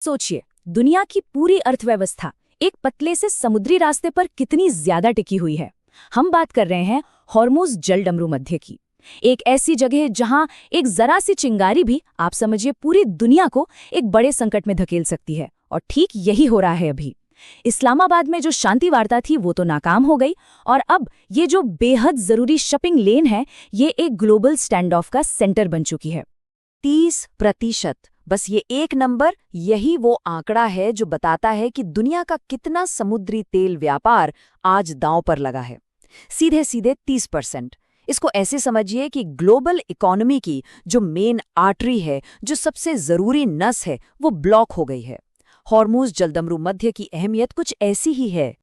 सोचिए, दुनिया की पूरी अर्थव्यवस्था एक पतले से समुद्री रास्ते पर कितनी ज्यादा टिकी हुई है। हम बात कर रहे हैं हॉर्मुज़ जलडमरू मध्य की। एक ऐसी जगह जहां एक जरा सी चिंगारी भी, आप समझिए, पूरी दुनिया को एक बड़े संकट में धकेल सकती है। और ठीक यही हो रहा है अभी। इस्लामाबाद में जो शांति वार्ता थी वो तो नाकाम हो गई, और अब ये जो बेहद जरूरी शिपिंग लेन है, ये एक ग्लोबल स्टैंड ऑफ का सेंटर बन चुकी है। 30%। बस ये एक नंबर, यही वो आंकड़ा है जो बताता है कि दुनिया का कितना समुद्री तेल व्यापार आज दांव पर लगा है। सीधे सीधे 30%। इसको ऐसे समझिए कि ग्लोबल इकोनॉमी की जो मेन आर्टरी है, जो सबसे जरूरी नस है, वो ब्लॉक हो गई है। हॉर्मुज़ जलडमरू मध्य की अहमियत कुछ ऐसी ही है।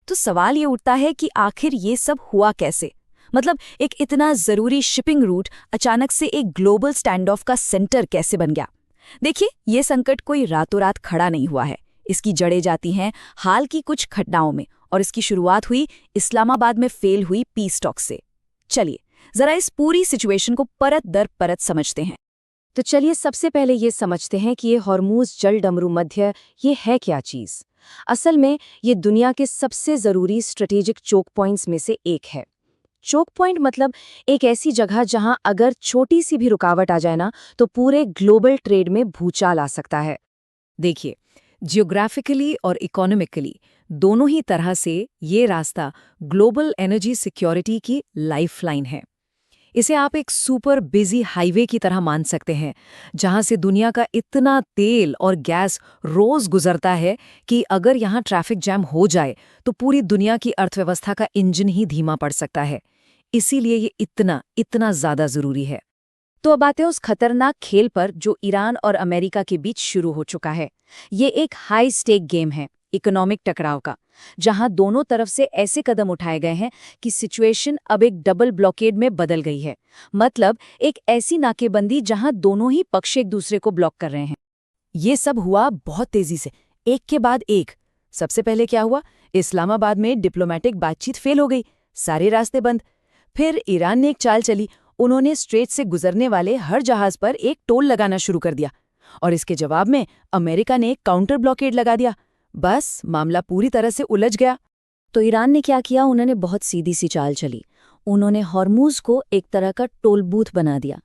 तो सवाल ये उठता है कि आखिर ये सब हुआ कैसे? मतलब एक इतना जरूरी शिपिंग रूट अचानक से एक ग्लोबल स्टैंड ऑफ का सेंटर कैसे बन गया? देखिए, ये संकट कोई रातों रात खड़ा नहीं हुआ है। इसकी जड़ें जाती हैं हाल की कुछ घटनाओं में, और इसकी शुरुआत हुई इस्लामाबाद में फेल हुई पीस टॉक से। चलिए जरा इस पूरी सिचुएशन को परत दर परत समझते हैं। तो चलिए सबसे पहले ये समझते हैं कि ये हॉर्मुज़ जलडमरू मध्य ये है क्या चीज़। असल में ये दुनिया के सबसे ज़रूरी स्ट्रेटेजिक चोक पॉइंट्स में से एक है। चोक पॉइंट मतलब एक ऐसी जगह जहां अगर छोटी सी भी रुकावट आ जाए ना, तो पूरे ग्लोबल ट्रेड में भूचाल आ सकता है। देखिए, जियोग्राफिकली और इकोनॉमिकली दोनों ही तरह से ये रास्ता ग्लोबल एनर्जी सिक्योरिटी की लाइफलाइन है। इसे आप एक सुपर बिजी हाईवे की तरह मान सकते हैं, जहां से दुनिया का इतना तेल और गैस रोज गुजरता है कि अगर यहां ट्रैफिक जैम हो जाए तो पूरी दुनिया की अर्थव्यवस्था का इंजन ही धीमा पड़ सकता है। इसीलिए ये इतना इतना ज्यादा जरूरी है। तो अब आते हैं उस खतरनाक खेल पर जो ईरान और अमेरिका के बीच शुरू हो चुका है। ये एक हाई स्टेक गेम है, इकोनॉमिक टकराव का, जहां दोनों तरफ से ऐसे कदम उठाए गए हैं कि सिचुएशन अब एक डबल ब्लॉकेड में बदल गई है। मतलब एक ऐसी नाकेबंदी जहां दोनों ही पक्ष एक दूसरे को ब्लॉक कर रहे हैं। ये सब हुआ बहुत तेजी से, एक के बाद एक। सबसे पहले क्या हुआ? इस्लामाबाद में डिप्लोमेटिक बातचीत फेल हो गई, सारे रास्ते बंद। फिर ईरान ने एक चाल चली, उन्होंने स्ट्रेट से गुजरने वाले हर जहाज पर एक टोल लगाना शुरू कर दिया, और इसके जवाब में अमेरिका ने एक काउंटर ब्लॉकेड लगा दिया। बस मामला पूरी तरह से उलझ गया। तो ईरान ने क्या किया? उन्होंने बहुत सीधी सी चाल चली। उन्होंने हॉर्मुज़ को एक तरह का टोल बूथ बना दिया।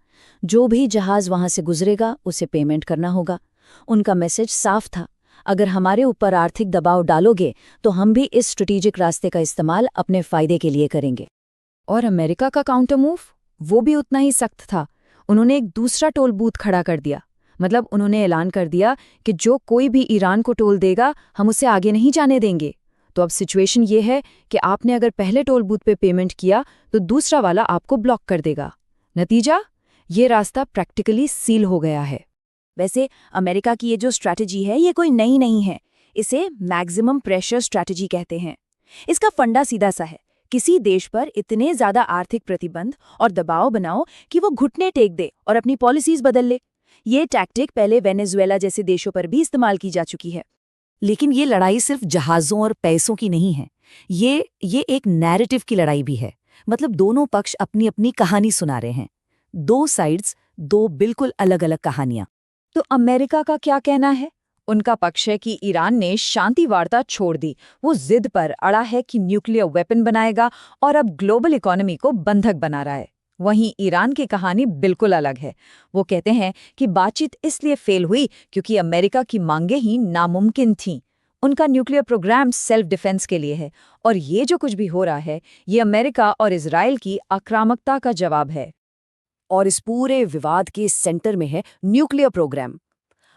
जो भी जहाज वहां से गुजरेगा उसे पेमेंट करना होगा। उनका मैसेज साफ था, अगर हमारे ऊपर आर्थिक दबाव डालोगे तो हम भी इस स्ट्रेटेजिक रास्ते का इस्तेमाल अपने फायदे के लिए करेंगे। और अमेरिका का काउंटर मूव वो भी उतना ही सख्त था। उन्होंने एक दूसरा टोल बूथ खड़ा कर दिया। मतलब उन्होंने ऐलान कर दिया कि जो कोई भी ईरान को टोल देगा, हम उसे आगे नहीं जाने देंगे। तो अब सिचुएशन ये है कि आपने अगर पहले टोल बूथ पे पेमेंट किया तो दूसरा वाला आपको ब्लॉक कर देगा। नतीजा, ये रास्ता प्रैक्टिकली सील हो गया है। वैसे अमेरिका की ये जो स्ट्रैटेजी है, ये कोई नई नहीं है। इसे मैक्सिमम प्रेशर स्ट्रैटेजी कहते हैं। इसका फंडा सीधा सा है, किसी देश पर इतने ज्यादा आर्थिक प्रतिबंध और दबाव बनाओ कि वो घुटने टेक दे और अपनी पॉलिसीज बदल ले। ये टैक्टिक पहले वेनेजुएला जैसे देशों पर भी इस्तेमाल की जा चुकी है। लेकिन ये लड़ाई सिर्फ जहाज़ों और पैसों की नहीं है, ये एक नैरेटिव की लड़ाई भी है। मतलब दोनों पक्ष अपनी अपनी कहानी सुना रहे हैं। दो साइड्स, दो बिल्कुल अलग अलग कहानियां। तो अमेरिका का क्या कहना है? उनका पक्ष है कि ईरान ने शांति वार्ता छोड़ दी। वो जिद पर अड़ा है कि न्यूक्लियर वेपन बनाएगा और अब ग्लोबल इकोनॉमी को बंधक बना रहा है। वहीं ईरान की कहानी बिल्कुल अलग है। वो कहते हैं कि बातचीत इसलिए फेल हुई क्योंकि अमेरिका की मांगें ही नामुमकिन थीं। उनका न्यूक्लियर प्रोग्राम सेल्फ डिफेंस के लिए है, और ये जो कुछ भी हो रहा है, ये अमेरिका और इजराइल की आक्रामकता का जवाब है। और इस पूरे विवाद के सेंटर में है न्यूक्लियर प्रोग्राम।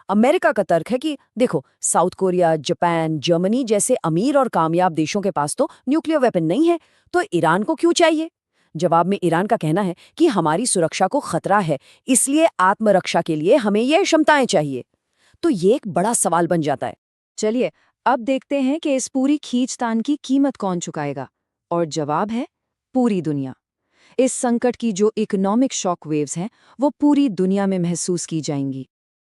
अमेरिका का तर्क है कि देखो, साउथ कोरिया, जापान, जर्मनी जैसे अमीर और कामयाब देशों के पास तो न्यूक्लियर वेपन नहीं है, तो ईरान को क्यों चाहिए? जवाब में ईरान का कहना है कि हमारी सुरक्षा को खतरा है, इसलिए आत्मरक्षा के लिए हमें ये क्षमताएं चाहिए। तो ये एक बड़ा सवाल बन जाता है। चलिए अब देखते हैं कि इस पूरी खींचतान की कीमत कौन चुकाएगा। और जवाब है पूरी दुनिया। इस संकट की जो इकोनॉमिक शॉक वेव्स हैं, वो पूरी दुनिया में महसूस की जाएंगी।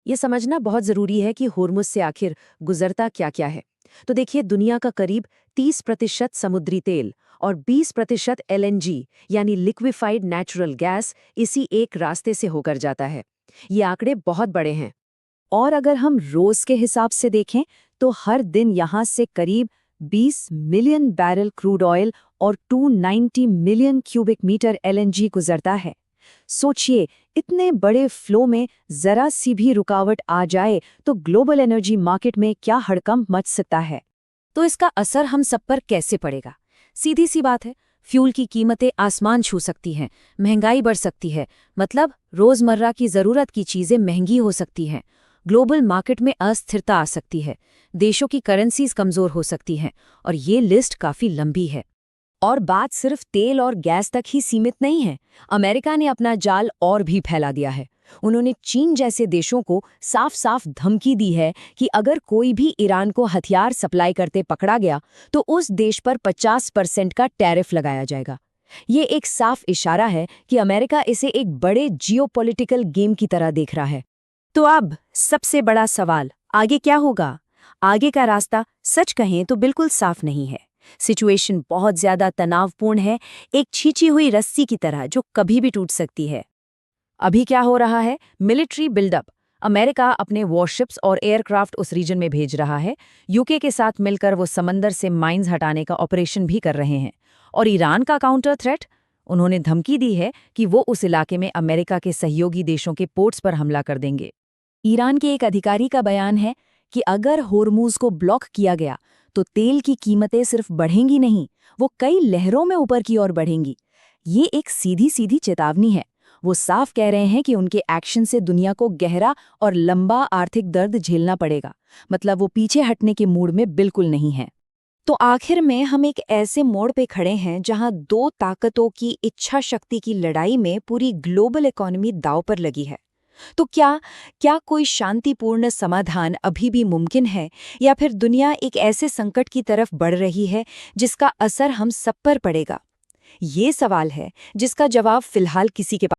ये समझना बहुत ज़रूरी है कि होर्मुज़ से आखिर गुजरता क्या क्या है। तो देखिए, दुनिया का करीब 30% समुद्री तेल और 20% एलएनजी यानी लिक्विफाइड नेचुरल गैस इसी एक रास्ते से होकर जाता है। ये आंकड़े बहुत बड़े हैं। और अगर हम रोज के हिसाब से देखें तो हर दिन यहाँ से करीब 20 मिलियन बैरल क्रूड ऑयल और 290 मिलियन क्यूबिक मीटर एलएनजी गुजरता है। सोचिए, इतने बड़े फ्लो में जरा सी भी रुकावट आ जाए तो ग्लोबल एनर्जी मार्केट में क्या हड़कंप मच सकता है। तो इसका असर हम सब पर कैसे पड़ेगा? सीधी सी बात है, फ्यूल की कीमतें आसमान छू सकती हैं, महंगाई बढ़ सकती है, मतलब रोजमर्रा की जरूरत की चीजें महंगी हो सकती हैं, ग्लोबल मार्केट में अस्थिरता आ सकती है, देशों की करेंसीज कमजोर हो सकती हैं, और ये लिस्ट काफी लंबी है। और बात सिर्फ तेल और गैस तक ही सीमित नहीं है। अमेरिका ने अपना जाल और भी फैला दिया है। उन्होंने चीन जैसे देशों को साफ साफ धमकी दी है कि अगर कोई भी ईरान को हथियार सप्लाई करते पकड़ा गया तो उस देश पर 50% का टैरिफ लगाया जाएगा। ये एक साफ इशारा है कि अमेरिका इसे एक बड़े जियोपॉलिटिकल गेम की तरह देख रहा है। तो अब सबसे बड़ा सवाल, आगे क्या होगा? आगे का रास्ता सच कहें तो बिल्कुल साफ नहीं है। सिचुएशन बहुत ज्यादा तनावपूर्ण है, एक खींची हुई रस्सी की तरह जो कभी भी टूट सकती है। अभी क्या हो रहा है? Military buildup. अमेरिका अपने वॉरशिप्स और एयरक्राफ्ट उस रीजन में भेज रहा है। यूके के साथ मिलकर वो समंदर से माइंस हटाने का ऑपरेशन भी कर रहे हैं। और ईरान का काउंटर थ्रेट, उन्होंने धमकी दी है कि वो उस इलाके में अमेरिका के सहयोगी देशों के पोर्ट्स पर हमला कर देंगे। ईरान के एक अधिकारी का बयान है कि अगर होर्मुज को ब्लॉक किया गया तो तेल की कीमतें सिर्फ बढ़ेंगी नहीं, वो कई लहरों में ऊपर की ओर बढ़ेंगी। ये एक सीधी सीधी चेतावनी है। वो साफ कह रहे हैं कि उनके एक्शन से दुनिया को गहरा और लंबा आर्थिक दर्द झेलना पड़ेगा। मतलब वो पीछे हटने के मूड में बिल्कुल नहीं है। तो आखिर में हम एक ऐसे मोड़ पे खड़े हैं जहां दो ताकतों की इच्छा शक्ति की लड़ाई में पूरी ग्लोबल इकोनॉमी दांव पर लगी है। तो क्या कोई शांतिपूर्ण समाधान अभी भी मुमकिन है, या फिर दुनिया एक ऐसे संकट की तरफ बढ़ रही है जिसका असर हम सब पर पड़ेगा? ये सवाल है जिसका जवाब फिलहाल किसी के पास